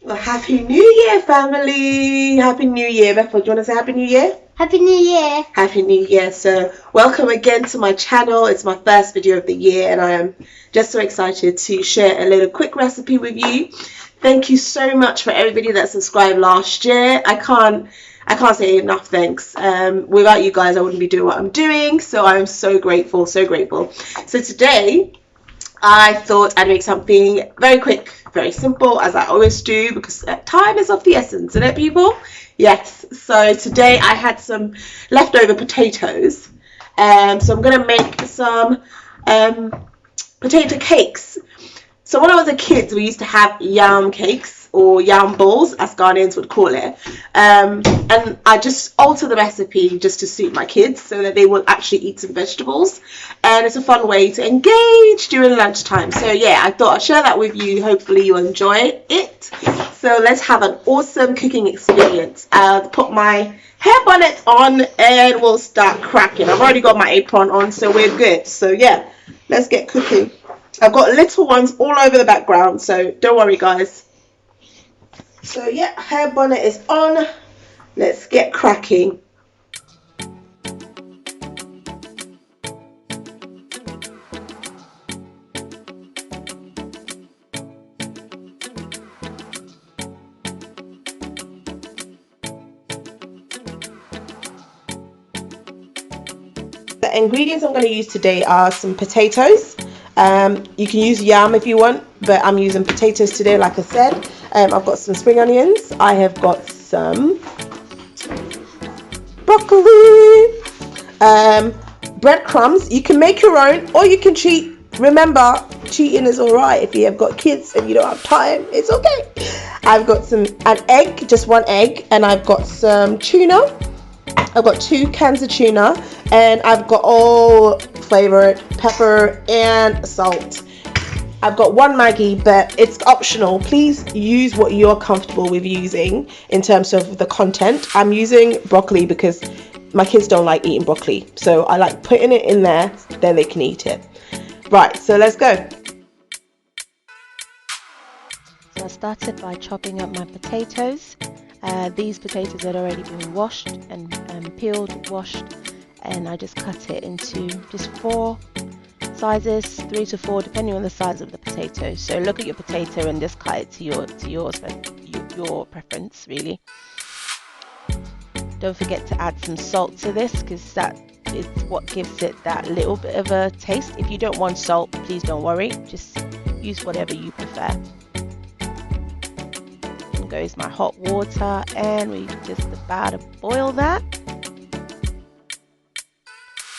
Well, Happy New Year, family! Happy New Year. Bethel, do you want to say Happy New Year? Happy New Year! Happy New Year. So, welcome again to my channel. It's my first video of the year, and I am just so excited to share a little quick recipe with you. Thank you so much for everybody that subscribed last year. I can't say enough thanks. Without you guys, I wouldn't be doing what I'm doing. So I'm so grateful, so grateful. So today, I thought I'd make something very quick, very simple, as I always do, because time is of the essence, isn't it, people? Yes. So today I had some leftover potatoes. So I'm going to make some potato cakes. So when I was a kid, we used to have yam cakes, or yam balls, as Ghanaians would call it. And I just alter the recipe just to suit my kids so that they will actually eat some vegetables. And it's a fun way to engage during lunchtime. So yeah, I thought I'd share that with you. Hopefully you enjoy it. So let's have an awesome cooking experience. I'll put my hair bonnet on and we'll start cracking. I've already got my apron on, so we're good. So yeah, let's get cooking. I've got little ones all over the background, so don't worry, guys. So yeah, hair bonnet is on. Let's get cracking. The ingredients I'm going to use today are some potatoes. You can use yam if you want, but I'm using potatoes today, like I said. I've got some spring onions. I have got some broccoli, breadcrumbs. You can make your own or you can cheat. Remember, cheating is alright. If you have got kids and you don't have time, it's okay. I've got an egg, just one egg, and I've got some tuna. I've got 2 cans of tuna, and I've got all flavored pepper and salt. I've got 1 maggi, but it's optional. Please use what you're comfortable with using in terms of the content. I'm using broccoli because my kids don't like eating broccoli, so I like putting it in there, then they can eat it. Right, so let's go. So I started by chopping up my potatoes. These potatoes had already been washed and peeled, washed, and I just cut it into just 4 sizes, 3 to 4, depending on the size of the potato. So look at your potato and just cut it to your preference, really. Don't forget to add some salt to this, because that is what gives it that little bit of a taste. If you don't want salt, please don't worry, just use whatever you prefer. In goes my hot water, and we just about to boil that.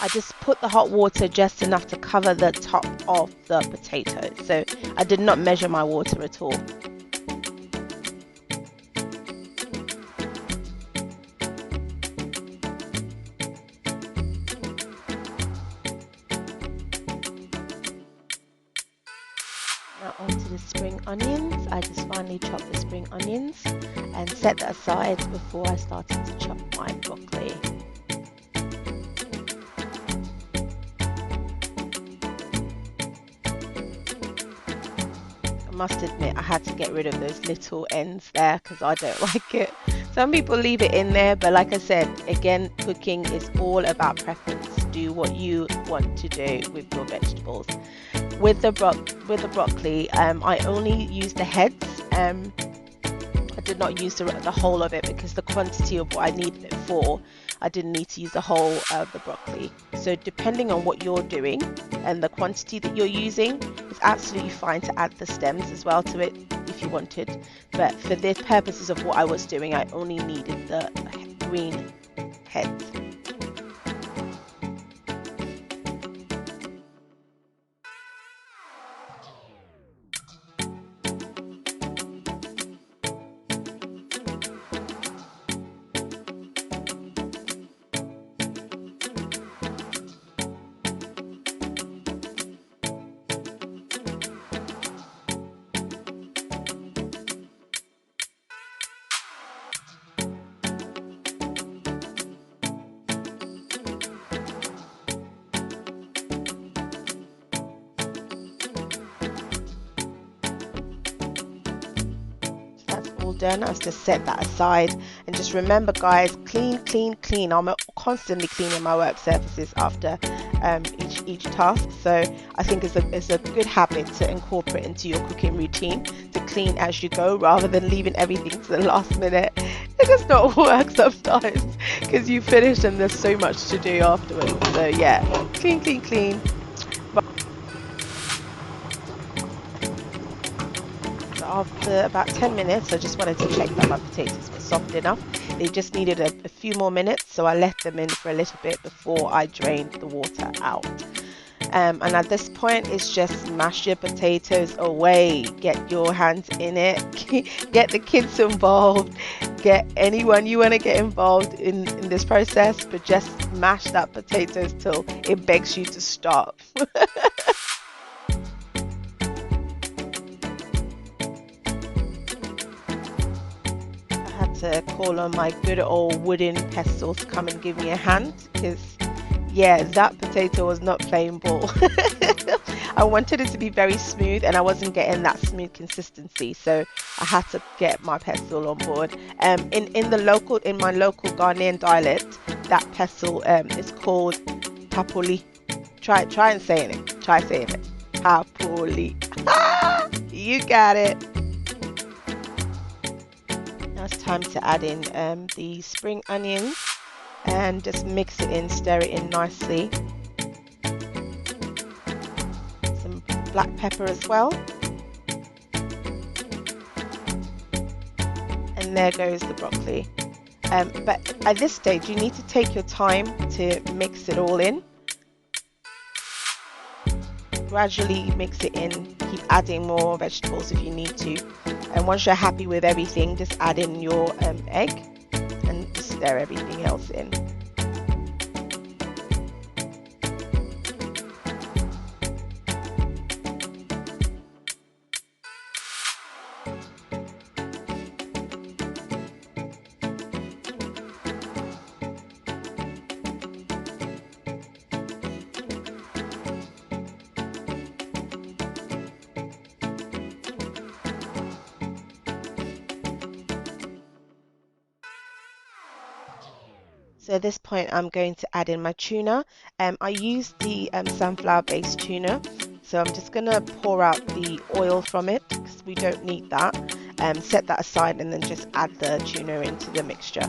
I just put the hot water just enough to cover the top of the potato, so I did not measure my water at all. Now onto the spring onions. I just finely chopped the spring onions and set that aside before I started to chop my broccoli. I must admit I had to get rid of those little ends there because I don't like it. Some people leave it in there, but like I said, again, cooking is all about preference. Do what you want to do with your vegetables. With the broccoli, I only used the heads. I did not use the whole of it because the quantity of what I needed it for, I didn't need to use the whole of the broccoli. So depending on what you're doing and the quantity that you're using, it's absolutely fine to add the stems as well to it if you wanted. But for the purposes of what I was doing, I only needed the green heads. all done, I'll just set that aside. And just remember, guys, clean, clean, clean. I'm constantly cleaning my work surfaces after each task. So I think it's a good habit to incorporate into your cooking routine, to clean as you go rather than leaving everything to the last minute. It does not work sometimes because you finish and there's so much to do afterwards. So yeah, clean, clean, clean. So after about 10 minutes, I just wanted to check that my potatoes were soft enough. They just needed a few more minutes, so I let them in for a little bit before I drained the water out. And at this point, it's just mash your potatoes away. Get your hands in it. Get the kids involved. Get anyone you want to get involved in this process, but just mash that potatoes till it begs you to stop. To call on my good old wooden pestle to come and give me a hand, because yeah, that potato was not playing ball. I wanted it to be very smooth and I wasn't getting that smooth consistency, so I had to get my pestle on board. In my local Ghanaian dialect, that pestle is called papoli. Try saying it. Papoli. You got it. Now it's time to add in the spring onions and just mix it in, stir it in nicely. Some black pepper as well. And there goes the broccoli. But at this stage, you need to take your time to mix it all in. Gradually mix it in, keep adding more vegetables if you need to. And once you're happy with everything, just add in your egg and just stir everything else in. So at this point, I'm going to add in my tuna. I used the sunflower-based tuna, so I'm just going to pour out the oil from it because we don't need that. Set that aside and then just add the tuna into the mixture.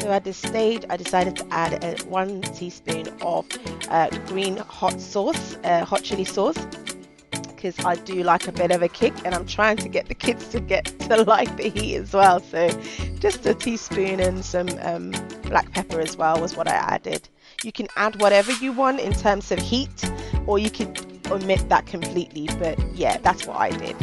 So at this stage, I decided to add 1 teaspoon of green hot chili sauce, because I do like a bit of a kick, and I'm trying to get the kids to like the heat as well. So just a teaspoon and some black pepper as well was what I added. You can add whatever you want in terms of heat, or you could omit that completely, but yeah, that's what I did.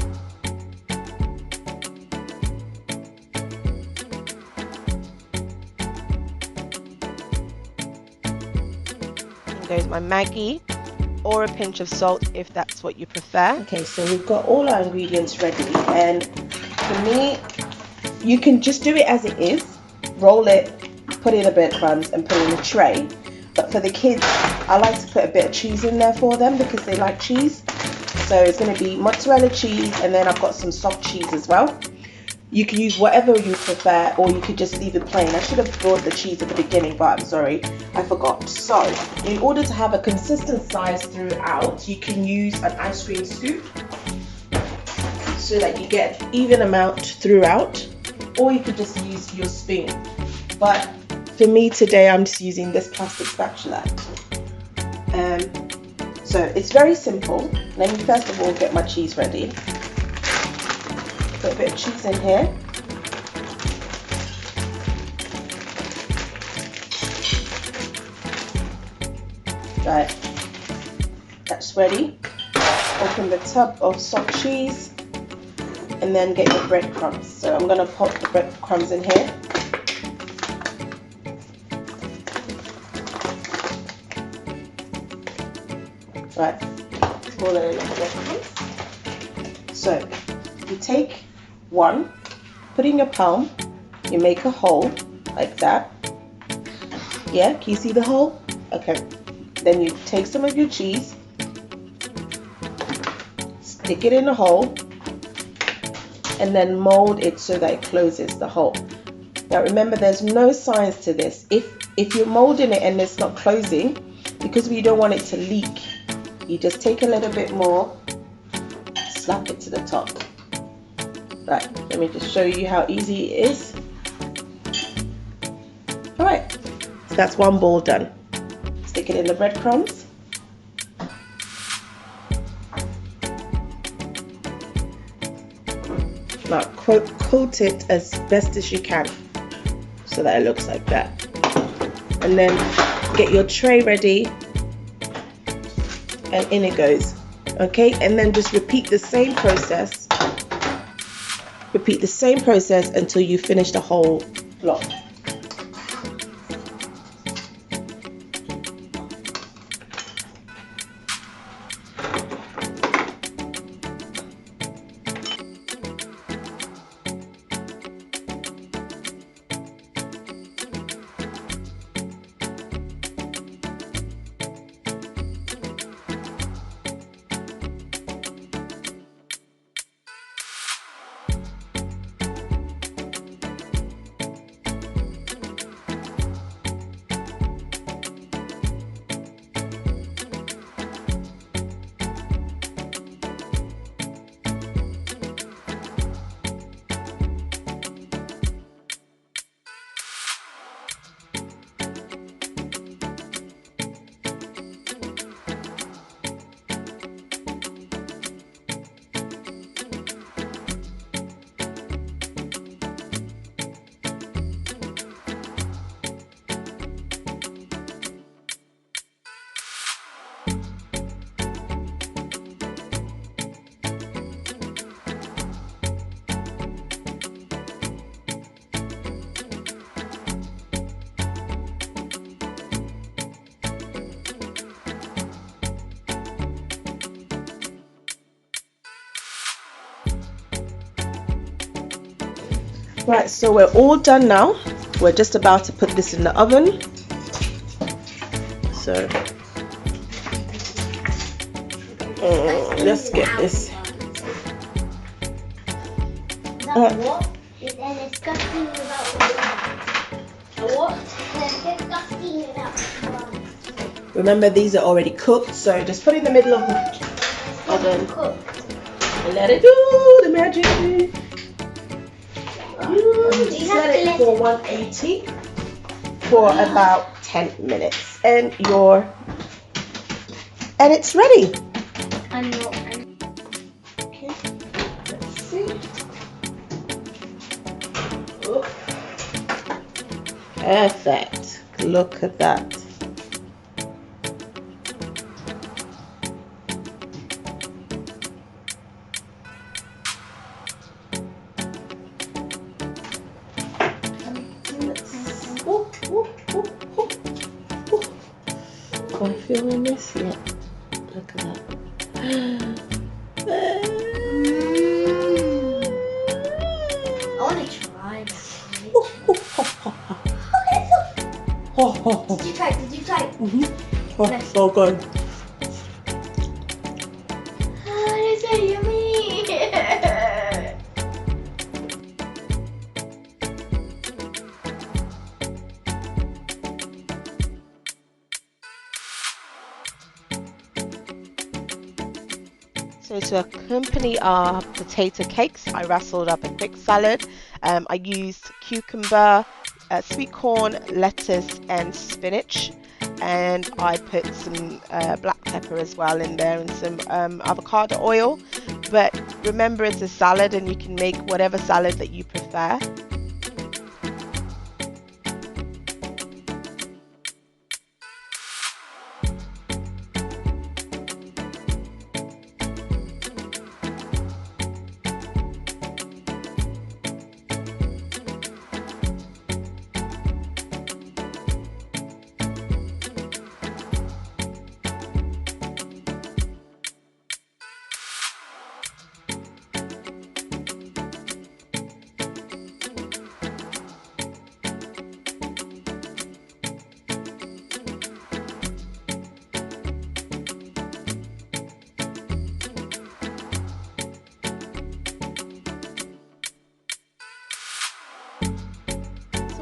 Goes my Maggi, or a pinch of salt if that's what you prefer. Okay, so we've got all our ingredients ready, and for me, you can just do it as it is, roll it, put in a bit of crumbs and put it in a tray. But for the kids, I like to put a bit of cheese in there for them because they like cheese. So it's going to be mozzarella cheese, and then I've got some soft cheese as well. You can use whatever you prefer, or you could just leave it plain. I should have brought the cheese at the beginning, but I'm sorry, I forgot. So, in order to have a consistent size throughout, you can use an ice cream scoop. so that you get even amount throughout, or you could just use your spoon. But for me today, I'm just using this plastic spatula. So it's very simple. Let me first of all get my cheese ready. Put a bit of cheese in here. Right, that's ready. Open the tub of soft cheese and then get your breadcrumbs. So I'm going to pop the breadcrumbs in here. Right, pour it in the breadcrumbs. So you take one, put in your palm, you make a hole like that. Yeah, can you see the hole? Okay. Then you take some of your cheese, stick it in the hole, and then mold it so that it closes the hole. Now remember, there's no science to this. If you're molding it and it's not closing, because we don't want it to leak, you just take a little bit more, slap it to the top. Right, let me just show you how easy it is. Alright, so that's one ball done. Stick it in the breadcrumbs. Now coat it as best as you can so that it looks like that. And then get your tray ready, and in it goes. Okay, and then just repeat the same process. Repeat the same process until you finish the whole block. Right, so we're all done now. We're just about to put this in the oven. So let's get this. What? Then it's disgusting without the what? Then disgusting without the Remember, these are already cooked, so just put it in the middle of the oven and let it do the magic. Set it for 180 for about 10 minutes, and it's ready. I'm not. Okay, let's see. Oh. Perfect. Look at that. Am I feeling this? Yeah. Look at that. I want to try this. Did you try? Did you try? Oh, so good. Oh, it's so yummy. So to accompany our potato cakes, I rustled up a quick salad. I used cucumber, sweet corn, lettuce and spinach, and I put some black pepper as well in there, and some avocado oil. But remember, it's a salad and you can make whatever salad that you prefer.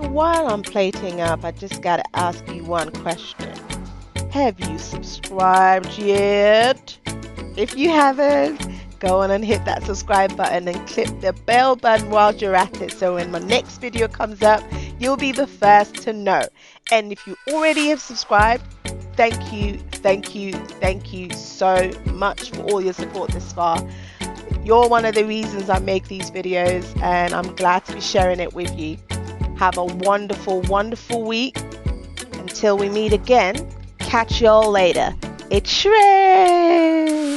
While I'm plating up, I just gotta ask you one question. Have you subscribed yet? If you haven't, go on and hit that subscribe button and click the bell button while you're at it, so when my next video comes up, you'll be the first to know. And if you already have subscribed, thank you so much for all your support this far. You're one of the reasons I make these videos, and I'm glad to be sharing it with you. Have a wonderful, wonderful week. Until we meet again, catch y'all later. It's Shrey!